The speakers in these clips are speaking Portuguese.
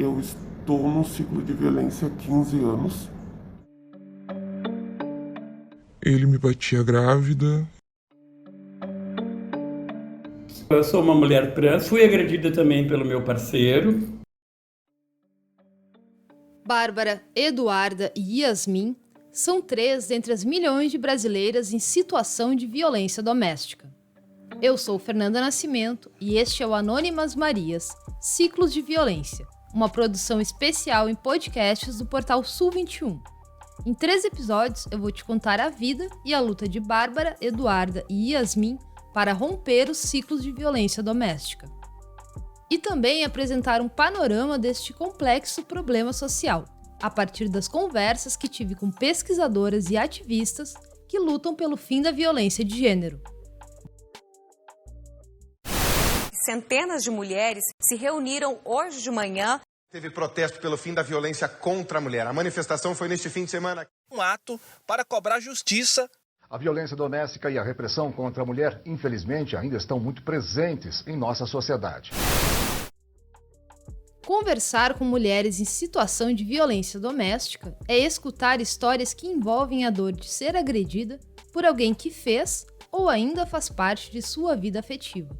Eu estou num ciclo de violência há 15 anos. Ele me batia grávida. Eu sou uma mulher trans, fui agredida também pelo meu parceiro. Bárbara, Eduarda e Yasmin são 3 dentre as milhões de brasileiras em situação de violência doméstica. Eu sou Fernanda Nascimento e este é o Anônimas Marias, Ciclos de Violência, uma produção especial em podcasts do portal Sul 21. Em 3 episódios eu vou te contar a vida e a luta de Bárbara, Eduarda e Yasmin para romper os ciclos de violência doméstica. E também apresentar um panorama deste complexo problema social, a partir das conversas que tive com pesquisadoras e ativistas que lutam pelo fim da violência de gênero. Centenas de mulheres se reuniram hoje de manhã. Teve protesto pelo fim da violência contra a mulher. A manifestação foi neste fim de semana. Um ato para cobrar justiça. A violência doméstica e a repressão contra a mulher, infelizmente, ainda estão muito presentes em nossa sociedade. Conversar com mulheres em situação de violência doméstica é escutar histórias que envolvem a dor de ser agredida por alguém que fez ou ainda faz parte de sua vida afetiva.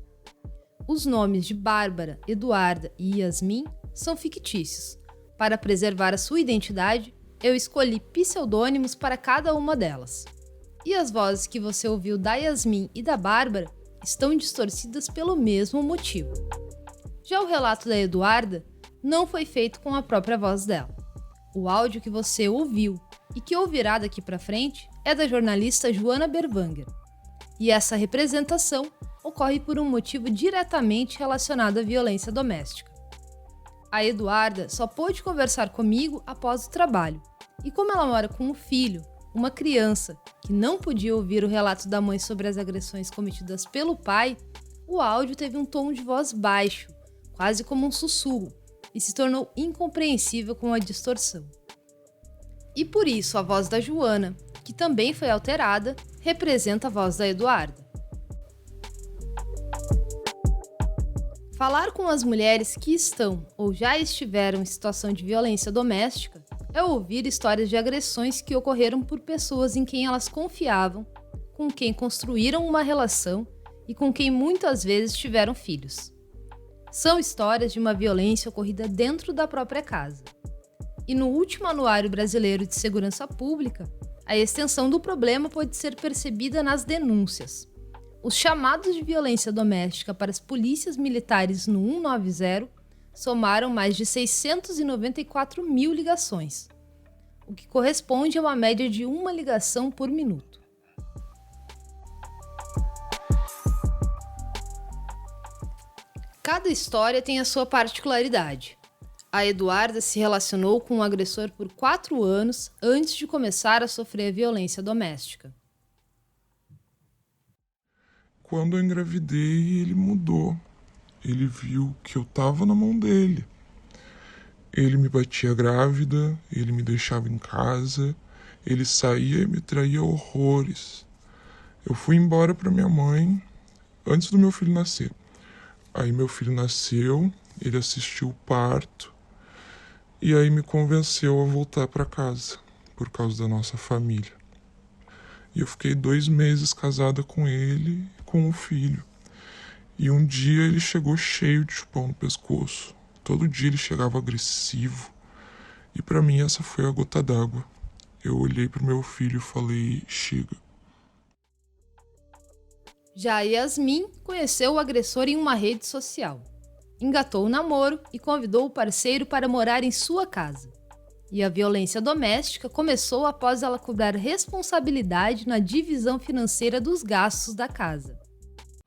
Os nomes de Bárbara, Eduarda e Yasmin são fictícios. Para preservar a sua identidade, eu escolhi pseudônimos para cada uma delas. E as vozes que você ouviu da Yasmin e da Bárbara estão distorcidas pelo mesmo motivo. Já o relato da Eduarda não foi feito com a própria voz dela. O áudio que você ouviu e que ouvirá daqui para frente é da jornalista Joana Berwanger. E essa representação ocorre por um motivo diretamente relacionado à violência doméstica. A Eduarda só pôde conversar comigo após o trabalho, e como ela mora com um filho, uma criança, que não podia ouvir o relato da mãe sobre as agressões cometidas pelo pai, o áudio teve um tom de voz baixo, quase como um sussurro, e se tornou incompreensível com a distorção. E por isso a voz da Joana, que também foi alterada, representa a voz da Eduarda. Falar com as mulheres que estão ou já estiveram em situação de violência doméstica é ouvir histórias de agressões que ocorreram por pessoas em quem elas confiavam, com quem construíram uma relação e com quem muitas vezes tiveram filhos. São histórias de uma violência ocorrida dentro da própria casa. E no último Anuário Brasileiro de Segurança Pública, a extensão do problema pode ser percebida nas denúncias. Os chamados de violência doméstica para as polícias militares no 190 somaram mais de 694 mil ligações, o que corresponde a uma média de 1 ligação por minuto. Cada história tem a sua particularidade. A Eduarda se relacionou com um agressor por 4 anos antes de começar a sofrer violência doméstica. Quando eu engravidei, ele mudou. Ele viu que eu estava na mão dele. Ele me batia grávida, ele me deixava em casa, ele saía e me traía horrores. Eu fui embora para minha mãe antes do meu filho nascer. Aí meu filho nasceu, ele assistiu o parto e aí me convenceu a voltar para casa, por causa da nossa família. E eu fiquei 2 meses casada com ele e com o filho. E um dia ele chegou cheio de chupão no pescoço. Todo dia ele chegava agressivo. E para mim essa foi a gota d'água. Eu olhei para o meu filho e falei, chega. Já Yasmin conheceu o agressor em uma rede social. Engatou o namoro e convidou o parceiro para morar em sua casa. E a violência doméstica começou após ela cobrar responsabilidade na divisão financeira dos gastos da casa.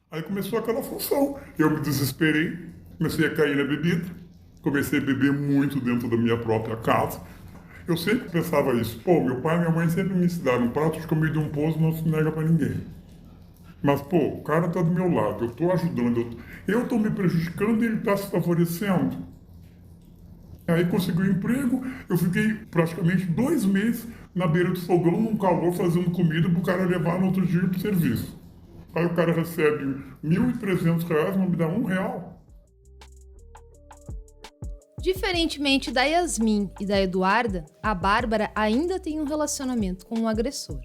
Aí começou aquela função. Eu me desesperei, comecei a cair na bebida, comecei a beber muito dentro da minha própria casa. Eu sempre pensava isso. Meu pai e minha mãe sempre me ensinaram, um prato de comida e um pouso não se nega pra ninguém. Mas, o cara tá do meu lado, eu tô ajudando, eu tô me prejudicando e ele tá se favorecendo. Aí consegui um emprego, eu fiquei praticamente 2 meses na beira do fogão, num calor, fazendo comida pro cara levar no outro dia pro serviço. Aí o cara recebe R$ 1.300, não me dá R$1. Diferentemente da Yasmin e da Eduarda, a Bárbara ainda tem um relacionamento com o agressor.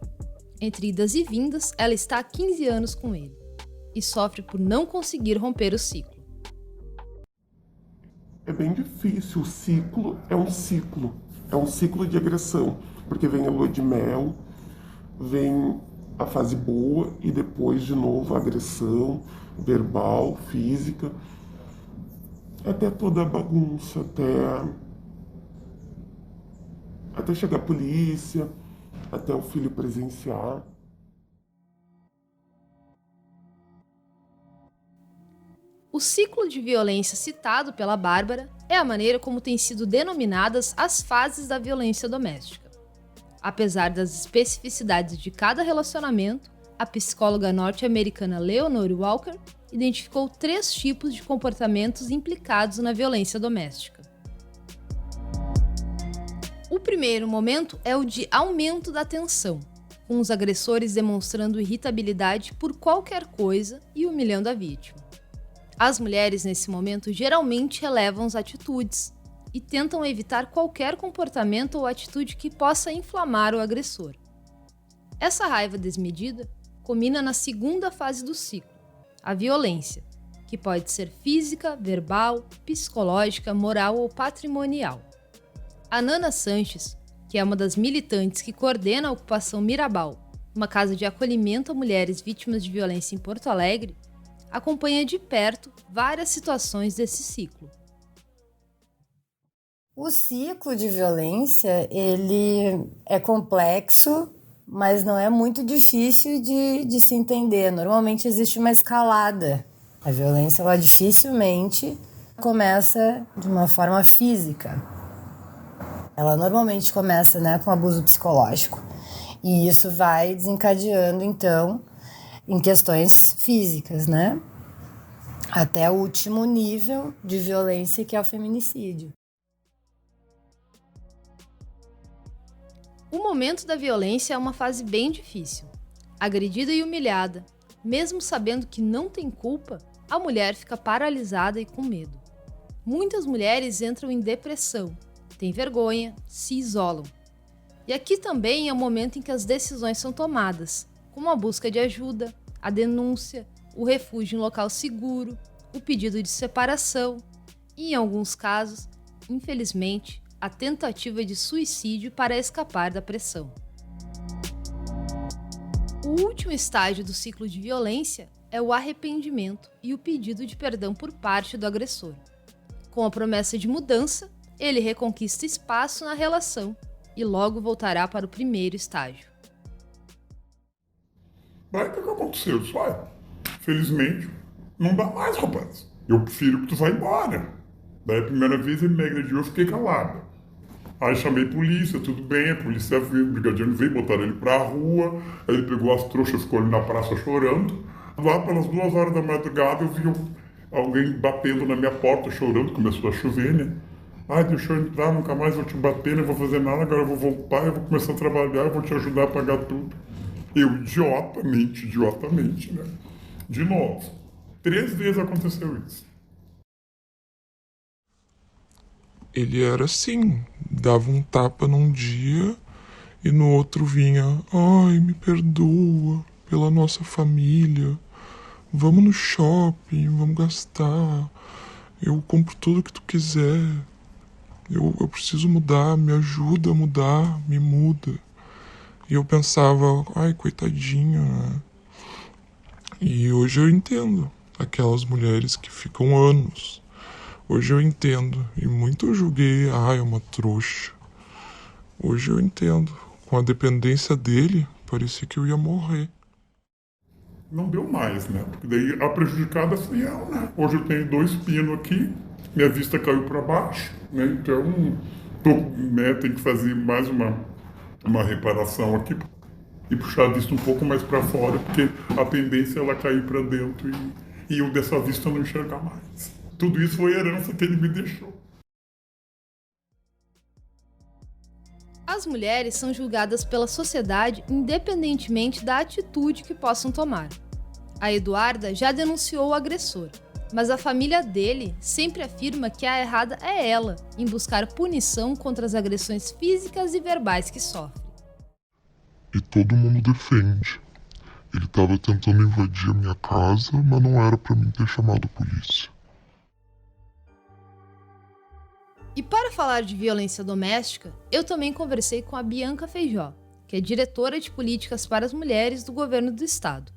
Entre idas e vindas, ela está há 15 anos com ele e sofre por não conseguir romper o ciclo. É bem difícil, o ciclo é um ciclo de agressão, porque vem a lua de mel, vem a fase boa e depois de novo a agressão verbal, física, até toda a bagunça, até chegar a polícia, até o filho presenciar. O ciclo de violência citado pela Bárbara é a maneira como têm sido denominadas as fases da violência doméstica. Apesar das especificidades de cada relacionamento, a psicóloga norte-americana Leonore Walker identificou 3 tipos de comportamentos implicados na violência doméstica. O primeiro momento é o de aumento da tensão, com os agressores demonstrando irritabilidade por qualquer coisa e humilhando a vítima. As mulheres, nesse momento, geralmente relevam as atitudes e tentam evitar qualquer comportamento ou atitude que possa inflamar o agressor. Essa raiva desmedida culmina na segunda fase do ciclo, a violência, que pode ser física, verbal, psicológica, moral ou patrimonial. A Nana Sanches, que é uma das militantes que coordena a Ocupação Mirabal, uma casa de acolhimento a mulheres vítimas de violência em Porto Alegre, acompanha de perto várias situações desse ciclo. O ciclo de violência, ele é complexo, mas não é muito difícil de se entender. Normalmente existe uma escalada. A violência, ela dificilmente começa de uma forma física. Ela normalmente começa, com abuso psicológico. E isso vai desencadeando, então, em questões físicas, até o último nível de violência, que é o feminicídio. O momento da violência é uma fase bem difícil. Agredida e humilhada, mesmo sabendo que não tem culpa, a mulher fica paralisada e com medo. Muitas mulheres entram em depressão, têm vergonha, se isolam. E aqui também é o momento em que as decisões são tomadas, como a busca de ajuda, a denúncia, o refúgio em local seguro, o pedido de separação e, em alguns casos, infelizmente, a tentativa de suicídio para escapar da pressão. O último estágio do ciclo de violência é o arrependimento e o pedido de perdão por parte do agressor. Com a promessa de mudança, ele reconquista espaço na relação e logo voltará para o primeiro estágio. Vai, o que aconteceu? Isso vai. Felizmente, não dá mais, rapaz. Eu prefiro que tu vá embora. Daí a primeira vez ele me agrediu, eu fiquei calada. Aí chamei a polícia, tudo bem, a polícia veio, o brigadiano veio, botaram ele pra rua, aí ele pegou as trouxas, ficou ali na praça chorando. Lá pelas 2 horas da madrugada eu vi alguém batendo na minha porta, chorando, começou a chover, Ai, deixa eu entrar, nunca mais vou te bater, não vou fazer nada, agora eu vou voltar, eu vou começar a trabalhar, eu vou te ajudar a pagar tudo. Eu, idiotamente, De novo, 3 vezes aconteceu isso. Ele era assim, dava um tapa num dia e no outro vinha, ai, me perdoa pela nossa família, vamos no shopping, vamos gastar, eu compro tudo que tu quiser, eu preciso mudar, me ajuda a mudar, me muda. E eu pensava, ai, coitadinha, E hoje eu entendo aquelas mulheres que ficam anos. Hoje eu entendo. E muito eu julguei, é uma trouxa. Hoje eu entendo. Com a dependência dele, parecia que eu ia morrer. Não deu mais, Porque daí a prejudicada fui eu, Hoje eu tenho 2 pinos aqui, minha vista caiu para baixo, Então, tenho que fazer mais uma reparação aqui e puxar a vista um pouco mais para fora, porque a tendência é ela cair para dentro e eu dessa vista não enxergar mais. Tudo isso foi a herança que ele me deixou. As mulheres são julgadas pela sociedade independentemente da atitude que possam tomar. A Eduarda já denunciou o agressor Mas a família dele sempre afirma que a errada é ela em buscar punição contra as agressões físicas e verbais que sofre. E todo mundo defende. Ele estava tentando invadir a minha casa, mas não era para mim ter chamado a polícia. E para falar de violência doméstica, eu também conversei com a Bianca Feijó, que é diretora de políticas para as mulheres do governo do estado.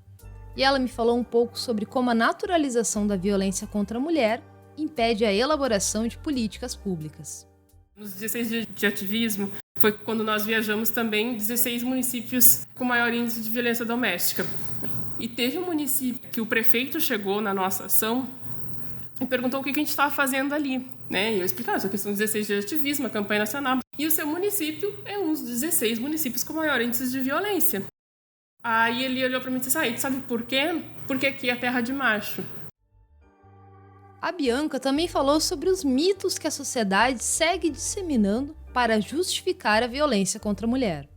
E ela me falou um pouco sobre como a naturalização da violência contra a mulher impede a elaboração de políticas públicas. Nos 16 dias de ativismo, foi quando nós viajamos também 16 municípios com maior índice de violência doméstica. E teve um município que o prefeito chegou na nossa ação e perguntou o que a gente estava fazendo ali, né? E eu explicava, essa questão dos 16 dias de ativismo, a campanha nacional. E o seu município é um dos 16 municípios com maior índice de violência. Aí ele olhou para mim e disse, tu sabe por quê? Porque aqui é terra de macho. A Bianca também falou sobre os mitos que a sociedade segue disseminando para justificar a violência contra a mulher.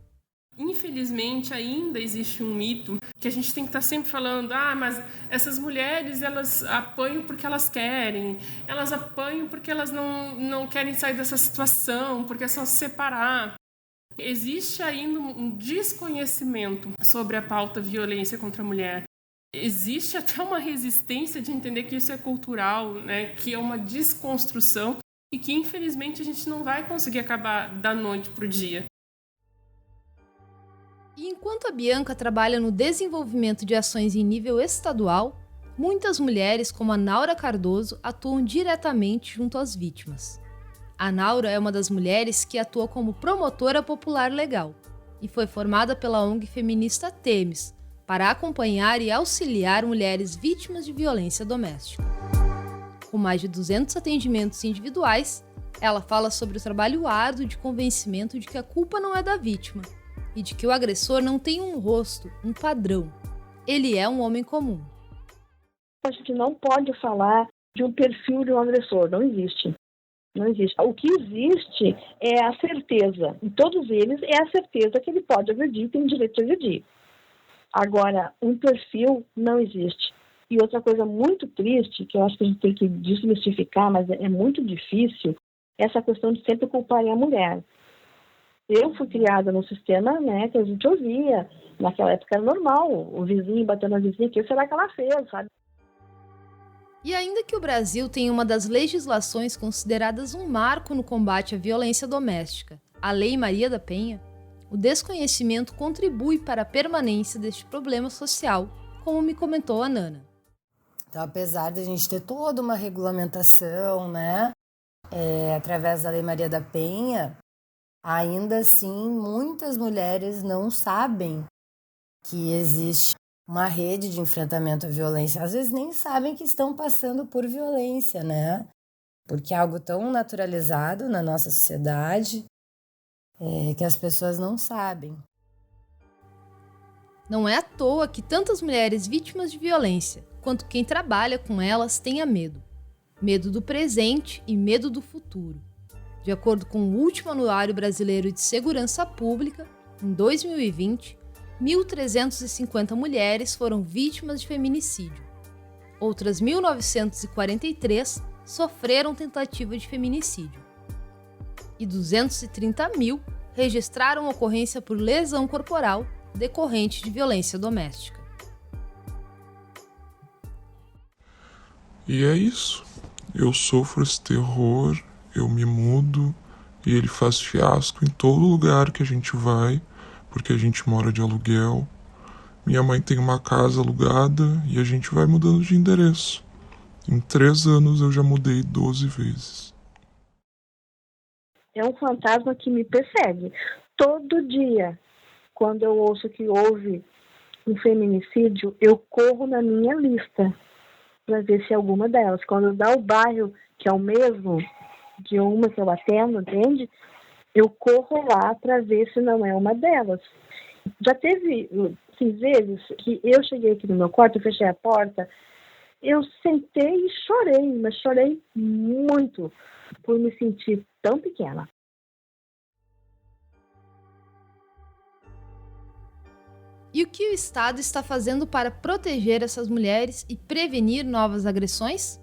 Infelizmente, ainda existe um mito que a gente tem que estar sempre falando, mas essas mulheres, elas apanham porque elas querem, elas apanham porque elas não querem sair dessa situação, porque é só se separar. Existe ainda um desconhecimento sobre a pauta violência contra a mulher. Existe até uma resistência de entender que isso é cultural, né? Que é uma desconstrução e que, infelizmente, a gente não vai conseguir acabar da noite para o dia. E enquanto a Bianca trabalha no desenvolvimento de ações em nível estadual, muitas mulheres, como a Naura Cardoso, atuam diretamente junto às vítimas. A Naura é uma das mulheres que atua como promotora popular legal e foi formada pela ONG feminista Temis para acompanhar e auxiliar mulheres vítimas de violência doméstica. Com mais de 200 atendimentos individuais, ela fala sobre o trabalho árduo de convencimento de que a culpa não é da vítima e de que o agressor não tem um rosto, um padrão. Ele é um homem comum. A gente não pode falar de um perfil de um agressor, não existe. Não existe. O que existe é a certeza, em todos eles é a certeza que ele pode agredir, tem direito de agredir. Agora, um perfil não existe. E outra coisa muito triste, que eu acho que a gente tem que desmistificar, mas é muito difícil, é essa questão de sempre culparem a mulher. Eu fui criada num sistema, né, que a gente ouvia, naquela época era normal, o vizinho batendo na vizinha, o que será que ela fez, sabe? E ainda que o Brasil tenha uma das legislações consideradas um marco no combate à violência doméstica, a Lei Maria da Penha, o desconhecimento contribui para a permanência deste problema social, como me comentou a Nana. Então, apesar de a gente ter toda uma regulamentação, né, através da Lei Maria da Penha, ainda assim muitas mulheres não sabem que existe uma rede de enfrentamento à violência. Às vezes nem sabem que estão passando por violência, né? Porque é algo tão naturalizado na nossa sociedade que as pessoas não sabem. Não é à toa que tantas mulheres vítimas de violência, quanto quem trabalha com elas, tenha medo. Medo do presente e medo do futuro. De acordo com o último Anuário Brasileiro de Segurança Pública, em 2020, 1.350 mulheres foram vítimas de feminicídio. Outras 1.943 sofreram tentativa de feminicídio. E 230.000 registraram ocorrência por lesão corporal decorrente de violência doméstica. E é isso. Eu sofro esse terror, eu me mudo e ele faz fiasco em todo lugar que a gente vai, porque a gente mora de aluguel. Minha mãe tem uma casa alugada e a gente vai mudando de endereço. Em 3 anos eu já mudei 12 vezes. É um fantasma que me persegue. Todo dia, quando eu ouço que houve um feminicídio, eu corro na minha lista para ver se é alguma delas. Quando dá o bairro, que é o mesmo de uma que eu atendo, entende? Eu corro lá para ver se não é uma delas. Já teve vezes que eu cheguei aqui no meu quarto, eu fechei a porta, eu sentei e chorei, mas chorei muito por me sentir tão pequena. E o que o Estado está fazendo para proteger essas mulheres e prevenir novas agressões?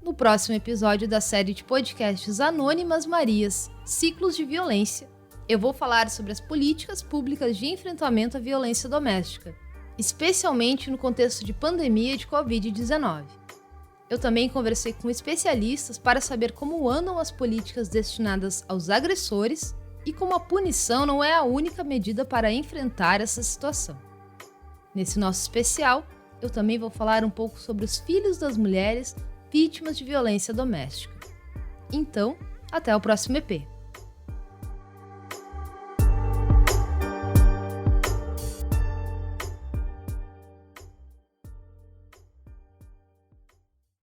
no próximo episódio da série de podcasts Anônimas Marias, Ciclos de Violência, eu vou falar sobre as políticas públicas de enfrentamento à violência doméstica, especialmente no contexto de pandemia de Covid-19. Eu também conversei com especialistas para saber como andam as políticas destinadas aos agressores e como a punição não é a única medida para enfrentar essa situação. Nesse nosso especial, eu também vou falar um pouco sobre os filhos das mulheres vítimas de violência doméstica. Então, até o próximo EP.